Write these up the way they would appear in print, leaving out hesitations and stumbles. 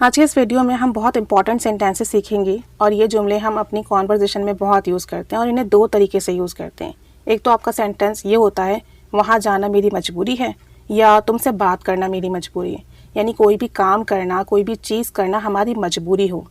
आज के इस वीडियो में हम बहुत इंपॉर्टेंट सेंटेंसेस सीखेंगे और ये जुमले हम अपनी कॉन्वर्जेशन में बहुत यूज़ करते हैं और इन्हें दो तरीके से यूज़ करते हैं। एक तो आपका सेंटेंस ये होता है वहाँ जाना मेरी मजबूरी है, या तुमसे बात करना मेरी मजबूरी है, यानी कोई भी काम करना, कोई भी चीज़ करना हमारी मजबूरी हो।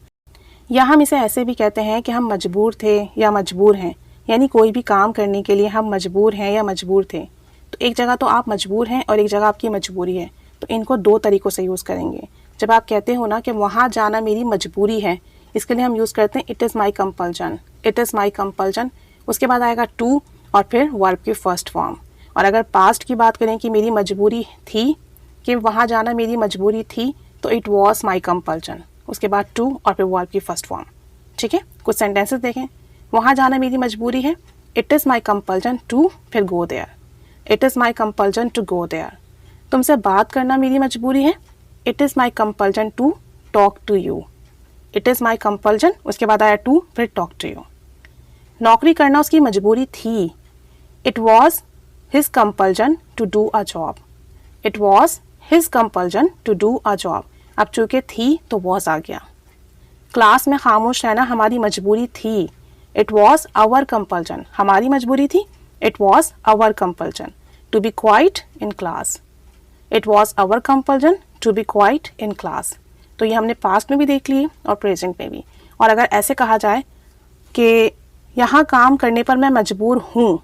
या हम इसे ऐसे भी कहते हैं कि हम मजबूर थे या मजबूर हैं, यानी कोई भी काम करने के लिए हम मजबूर हैं या मजबूर थे। तो एक जगह तो आप मजबूर हैं और एक जगह आपकी मजबूरी है, तो इनको दो तरीक़ों से यूज़ करेंगे। जब आप कहते हो ना कि वहाँ जाना मेरी मजबूरी है, इसके लिए हम यूज़ करते हैं it is my compulsion, it is my compulsion. उसके बाद आएगा टू और फिर वर्ब की फर्स्ट फॉर्म। और अगर पास्ट की बात करें कि मेरी मजबूरी थी, कि वहाँ जाना मेरी मजबूरी थी, तो इट वॉज माई कंपल्जन। उसके बाद टू और फिर वर्ब की फर्स्ट फॉर्म। ठीक है, कुछ सेंटेंसेस देखें। वहाँ जाना मेरी मजबूरी है, it is my compulsion to, फिर go there, it is my compulsion to go there. तुमसे बात करना मेरी मजबूरी है, it is my compulsion to talk to you, it is my compulsion, उसके बाद आया टू, फिर टॉक टू यू। नौकरी करना उसकी मजबूरी थी, it was his compulsion to do a job, it was his compulsion to do a job. अब चूँकि थी तो वॉज आ गया। क्लास में खामोश रहना हमारी मजबूरी थी, इट वॉज आवर कंपल्जन, हमारी मजबूरी थी, it was our compulsion to be quiet in class, it was our compulsion to be quiet in class. तो ये हमने पास्ट में भी देख लिए और प्रेजेंट में भी। और अगर ऐसे कहा जाए कि यहाँ काम करने पर मैं मजबूर हूँ,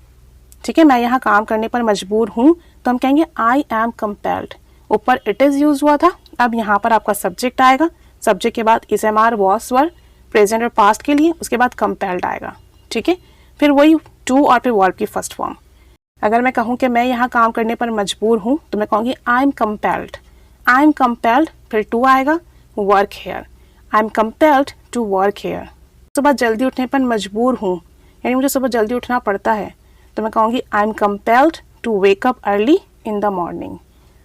ठीक है, मैं यहाँ काम करने पर मजबूर हूँ, तो हम कहेंगे आई एम कंपेल्ड। ऊपर इट इज़ यूज हुआ था, अब यहाँ पर आपका सब्जेक्ट आएगा, सब्जेक्ट के बाद is am are was were present और पास्ट के लिए, उसके बाद कंपेल्ड आएगा। ठीक है, फिर वही टू और फिर वर्ब की फर्स्ट फॉर्म। अगर मैं कहूँ कि मैं यहाँ काम करने पर मजबूर हूँ, तो मैं कहूँगी I am compelled, I am compelled, फिर टू आएगा, work here, I am compelled to work here. सुबह जल्दी उठने पर मजबूर हूँ, यानी मुझे सुबह जल्दी उठना पड़ता है, तो मैं कहूँगी I am compelled to wake up early in the morning,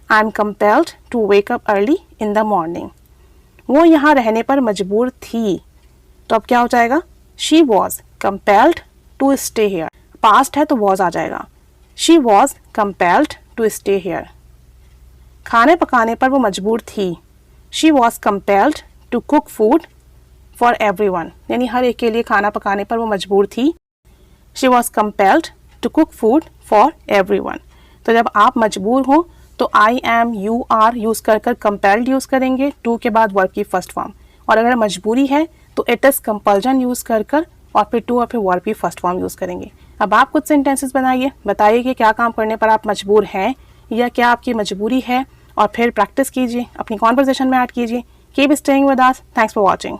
I am compelled to wake up early in the morning. वो यहाँ रहने पर मजबूर थी, तो अब क्या हो जाएगा, she was compelled to stay here. Past है तो वॉज आ जाएगा, she was compelled to stay here. खाने पकाने पर वो मजबूर थी, she was compelled to cook food for everyone, यानी हर एक के लिए खाना पकाने पर वो मजबूर थी, she was compelled to cook food for everyone. तो जब आप मजबूर हो तो I am, you are use कर कर कंपेल्ड यूज़ करेंगे, टू के बाद वर्ब की फर्स्ट फॉर्म। और अगर मजबूरी है तो इट इज़ कंपल्जन यूज़ कर कर और फिर टू और फिर वर्ब की फर्स्ट फॉर्म यूज़ करेंगे। अब आप कुछ सेंटेंसेस बनाइए, बताइए कि क्या काम करने पर आप मजबूर हैं या क्या आपकी मजबूरी है, और फिर प्रैक्टिस कीजिए, अपनी कॉन्वर्सेशन में ऐड कीजिए। Keep staying with us, thanks for watching.